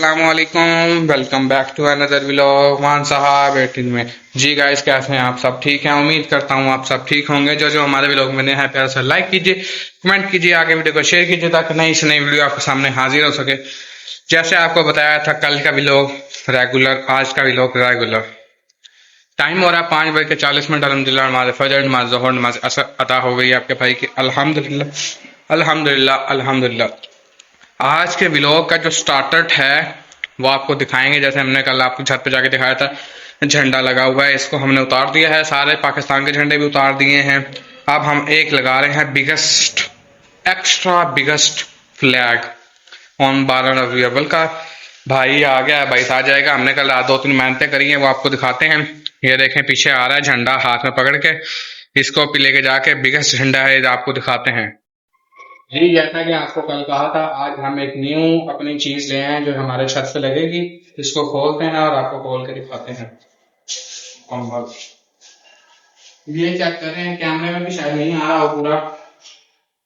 अस्सलामुअलैकुम, welcome back to another vlog Maan Sahab 18 में। जी guys, कैसे हैं आप सब? ठीक हैं, उम्मीद करता हूँ आप सब ठीक होंगे। जो जो हमारे व्लॉग में नए हैं, प्यार से लाइक कीजिए, कमेंट कीजिए, आगे वीडियो को शेयर कीजिए ताकि नई से नई वीडियो आपके सामने हाजिर हो सके। जैसे आपको बताया था कल का व्लॉग रेगुलर, आज का व्लॉग रेगुलर। टाइम हो रहा है 5 बज के 40 मिनट। अलहमदिल्ला नमाज फजर, नमाज ज़ोहर, नमाज असर अदा हो गई आपके भाई की। अल्हम्दुलिल्लाह अल्हम्दुलिल्लाह अल्हम्दुलिल्लाह। आज के व्लॉग का जो स्टार्टर है वो आपको दिखाएंगे। जैसे हमने कल आपको छत पे जाके दिखाया था, झंडा लगा हुआ है, इसको हमने उतार दिया है। सारे पाकिस्तान के झंडे भी उतार दिए हैं। अब हम एक लगा रहे हैं biggest, extra biggest flag on 12 अव्वल का। भाई आ गया है, भाई आ जाएगा। हमने कल रात 2-3 मेहनतें करी हैं, वो आपको दिखाते हैं। ये देखें, पीछे आ रहा है झंडा हाथ में पकड़ के। इसको लेके जाके बिगेस्ट झंडा है, ये आपको दिखाते हैं। जी, जैसा कि आपको कल कहा था, आज हम एक न्यू अपनी चीज ले आए हैं जो हमारे छत पे लगेगी। इसको खोलते हैं और आपको खोल के दिखाते हैं। कंबल ये चेक कर रहे हैं, कैमरे में भी शायद नहीं आ रहा हो पूरा।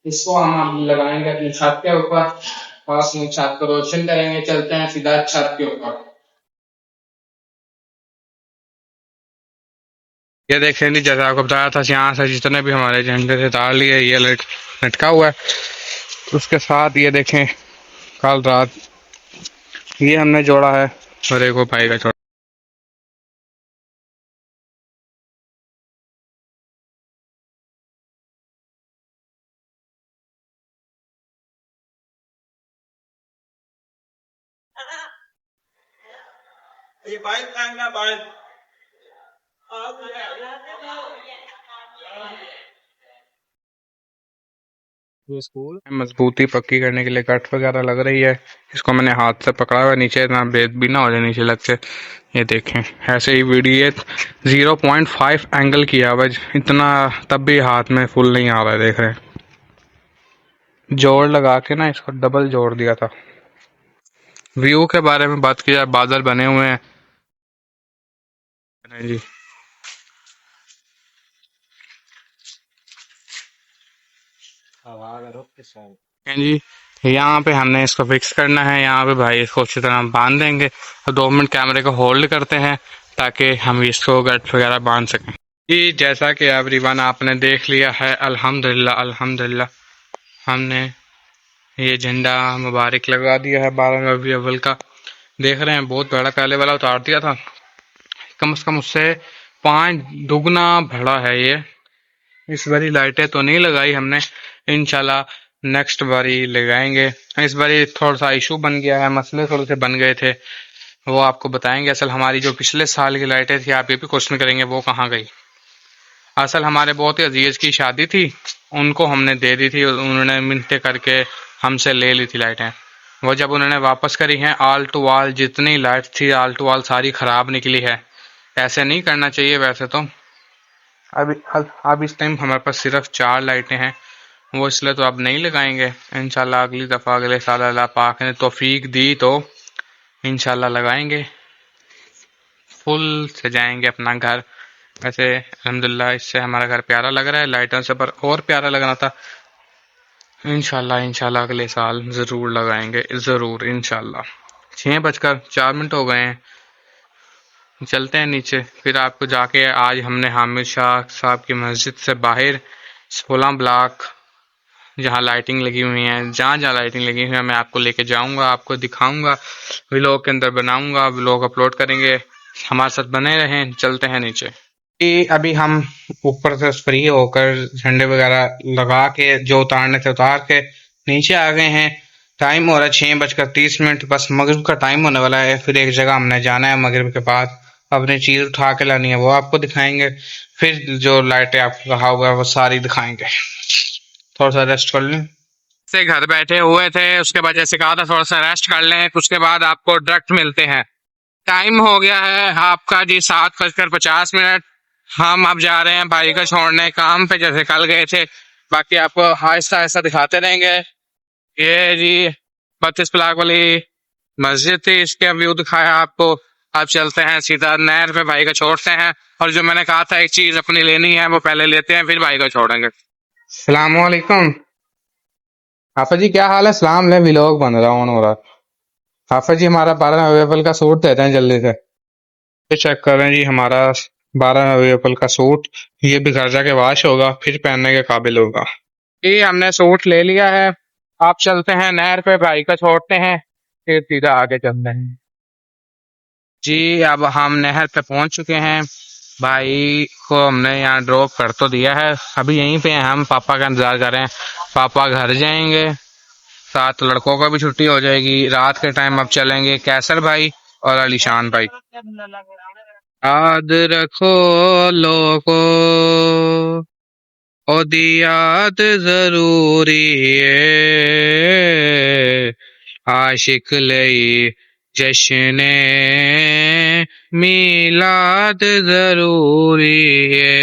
इसको हम लगाएंगे अपनी छत के ऊपर और अपनी छत को रोशन करेंगे। चलते हैं सीधा छत के ऊपर। ये देखें जी, जैसा आपको बताया था, यहाँ से जितने भी हमारे झंडे थे तार लिए, ये लटका हुआ है। उसके साथ ये देखें, कल रात ये हमने जोड़ा है और एक वो भाई का जोड़ा। ये पाइप ना पाइप ये स्कूल मजबूती पक्की करने के लिए कट वगैरह लग रही है। इसको मैंने हाथ से पकड़ा हुआ, नीचे ना बेद भी ना हो जाए नीचे लग से। ये देखें, ऐसे ही वीडियो 0.5 एंगल किया हुआ, इतना तब भी हाथ में फुल नहीं आ रहा है। देख रहे हैं, जोड़ लगा के ना इसको डबल जोड़ दिया था। व्यू के बारे में बात की जाए, बादल बने हुए हैं जी। जी, यहाँ पे हमने इसको फिक्स करना है। यहाँ पे भाई इसको अच्छी तरह बांध देंगे और 2 मिनट कैमरे को होल्ड करते हैं ताकि हम इसको गट वगैरह बांध सकें। जी, जैसा कि एवरीवन आपने देख लिया है, अल्हम्दुलिल्लाह अल्हम्दुलिल्लाह हमने ये झंडा मुबारक लगा दिया है 12 अव्वल का। देख रहे हैं, बहुत बड़ा, पहले वाला उतार दिया था, कम से कम उससे 5 दुगना बड़ा है ये। इस बारी लाइटें तो नहीं लगाई हमने, इंशाल्लाह नेक्स्ट बारी लगाएंगे। इस बारी थोड़ा सा इशू बन गया है, मसले थोड़े से बन गए थे, वो आपको बताएंगे। असल हमारी जो पिछले साल की लाइटें थी, आप ये भी क्वेश्चन करेंगे वो कहाँ गई। असल हमारे बहुत ही अजीज की शादी थी, उनको हमने दे दी थी, उन्होंने मिन्नतें करके हमसे ले ली थी लाइटें। वो जब उन्होंने वापस करी हैं, आल टू आल जितनी लाइट थी आल टू आल सारी खराब निकली है। ऐसे नहीं करना चाहिए वैसे तो। अब इस टाइम हमारे पास सिर्फ 4 लाइटें हैं, वो इसलिए तो अब नहीं लगाएंगे। इंशाल्लाह अगली दफ़ा, अगले साल अल्लाह पाक ने तौफीक दी तो इंशाल्लाह लगाएंगे, फुल सजाएंगे अपना घर। वैसे अल्हम्दुलिल्लाह इससे हमारा घर प्यारा लग रहा है, लाइटों से पर और प्यारा लगना था। इंशाल्लाह इंशाल्लाह अगले साल ज़रूर लगाएंगे, ज़रूर इंशाल्लाह। 6:04 हो गए हैं, चलते हैं नीचे। फिर आपको जाके, आज हमने हामिद शाह साहब की मस्जिद से बाहर 16 ब्लॉक जहाँ लाइटिंग लगी हुई है, जहाँ जहाँ लाइटिंग लगी हुई है, मैं आपको लेके जाऊंगा, आपको दिखाऊंगा, व्लॉग के अंदर बनाऊंगा, व्लॉग अपलोड करेंगे। हमारे साथ बने रहें। चलते हैं नीचे। अभी हम ऊपर से फ्री होकर झंडे वगैरह लगा के, जो उतारने से उतार के नीचे आ गए हैं। टाइम हो रहा है 6:30। बस मगरिब का टाइम होने वाला है। फिर एक जगह हमने जाना है मगरिब के बाद, अपनी चीज उठा के लानी है, वो आपको दिखाएंगे। फिर जो लाइटें आपको कहा हुआ है वो सारी दिखाएंगे। थोड़ा सा रेस्ट कर लें, से घर बैठे हुए थे, उसके बाद जैसे कहा था थोड़ा सा रेस्ट कर लें, उसके बाद आपको डायरेक्ट मिलते हैं। टाइम हो गया है आपका जी 7:50। हम अब जा रहे हैं भाई को छोड़ने काम पे, जैसे कल गए थे। बाकी आपको आहिस्ता आहिस्ता दिखाते रहेंगे। ये जी 32 ब्लॉक वाली मस्जिद थी, इसके व्यू दिखाया आपको। अब चलते हैं सीधा नहर पे, भाई को छोड़ते हैं। और जो मैंने कहा था एक चीज अपनी लेनी है, वो पहले लेते हैं, फिर भाई को छोड़ेंगे। सलाम वालेकुम आपा जी, क्या हाल है? सलाम ले, व्लॉग बन रहा हूँ हो रहा। हाफिज जी हमारा 12 नवंबर का सूट देते हैं जल्दी से। ये चेक करें जी हमारा 12 नवंबर का सूट। ये भी घर जाके वॉश होगा फिर पहनने के काबिल होगा। जी हमने सूट ले लिया है। आप चलते हैं नहर पे, भाई को छोड़ते हैं, फिर सीधा आगे चलते हैं। जी अब हम नहर पे पहुंच चुके हैं। भाई को हमने यहाँ ड्रॉप कर तो दिया है, अभी यहीं पे हैं हम, पापा का इंतजार कर रहे हैं। पापा घर जाएंगे, साथ लड़कों को भी छुट्टी हो जाएगी। रात के टाइम अब चलेंगे कैसर भाई और अलीशान भाई। याद रखो लोगो, ओ दी याद जरूरी है, आशिक लई जश्न मीलाद जरूरी है।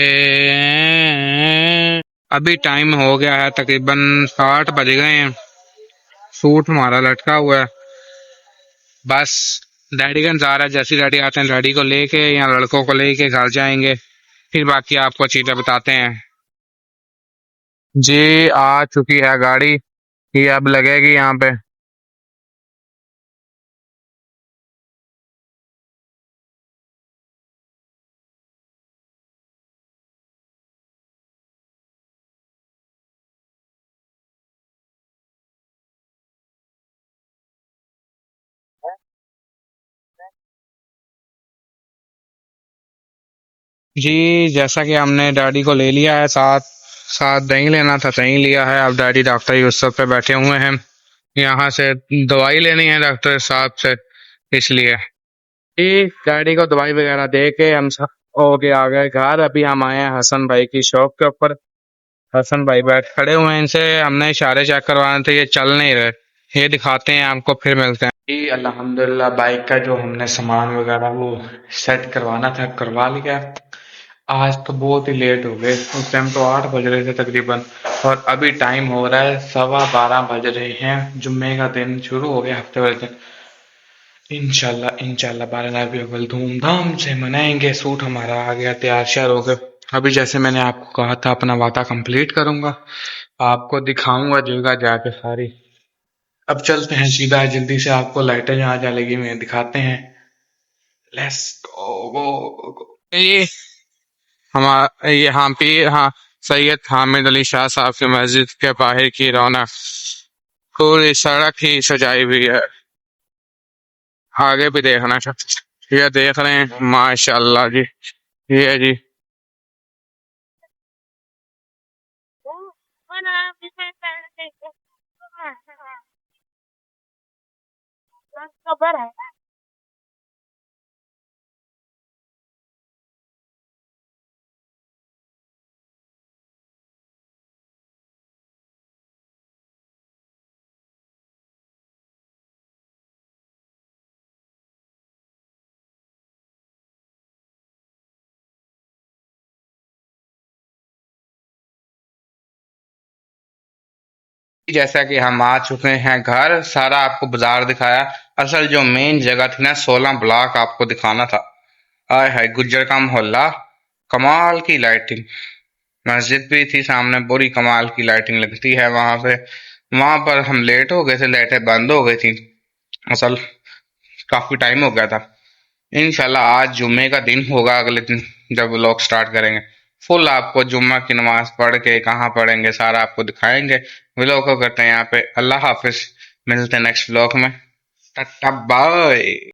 अभी टाइम हो गया है तकरीबन 8 बज गए हैं। सूट हमारा लटका हुआ है। बस डैडी का इंतजार है, जैसे डैडी आते हैं डैडी को लेके या लड़कों को लेके घर जाएंगे, फिर बाकी आपको चीजें बताते हैं। जी आ चुकी है गाड़ी, ये अब लगेगी यहाँ पे। जी जैसा कि हमने डैडी को ले लिया है साथ, साथ दही लेना था दही लिया है। अब डैडी डॉक्टर यूसुफ पे बैठे हुए हैं, यहाँ से दवाई लेनी है डॉक्टर साहब से, इसलिए जी डैडी को दवाई वगैरह दे के हम सब हो के आ गए घर। अभी हम आए हैं हसन भाई की शॉप के ऊपर। हसन भाई बैठ खड़े हुए हैं, इनसे हमने इशारे चेक करवाने थे, ये चल नहीं रहे। ये दिखाते हैं आपको, फिर मिलते हैं। जी अल्हम्दुलिल्लाह बाइक का जो हमने सामान वगैरह वो सेट करवाना था करवा लिया। आज तो बहुत ही लेट हो गए, उस टाइम तो 8 बज रहे थे तकरीबन, और अभी टाइम हो रहा है 12:15 बज रहे हैं। जुम्मे का दिन शुरू हो गया, हफ्ते वाले दिन। इंशाल्लाह इंशाल्लाह 12 नवंबर धूमधाम से मनाएंगे। सूट हमारा आ गया तैयार श्यार हो गए। अभी जैसे मैंने आपको कहा था अपना वादा कंप्लीट करूंगा, आपको दिखाऊंगा जगह जाके सारी। अब चलते हैं सीधा, जल्दी से आपको लाइटें जहाँ जलेगी मैं दिखाते हैं। Let's go. ये हमारा यहाँ पे हाँ सैयद हामिद अली शाह साहब की मस्जिद के बाहर की रौनक, पूरी सड़क ही सजाई हुई है। आगे भी देखना चाहिए, ये देख रहे हैं माशाल्लाह जी, ये जी। जैसा कि हम आ चुके हैं घर, सारा आपको बाजार दिखाया। असल जो मेन जगह थी ना 16 ब्लॉक आपको दिखाना था। आय हाय गुज्जर का मोहल्ला, कमाल की लाइटिंग, मस्जिद भी थी सामने, बुरी कमाल की लाइटिंग लगती है वहां पे। वहां पर हम लेट हो गए थे, लाइटें बंद हो गई थी, असल काफी टाइम हो गया था। इंशाल्लाह आज जुम्मे का दिन होगा, अगले दिन जब व्लॉग स्टार्ट करेंगे फुल आपको जुम्मा की नमाज पढ़ के कहाँ पढ़ेंगे सारा आपको दिखाएंगे। व्लॉग को करते हैं यहाँ पे, अल्लाह हाफिज, मिलते हैं नेक्स्ट व्लॉग में, टाटा बाय।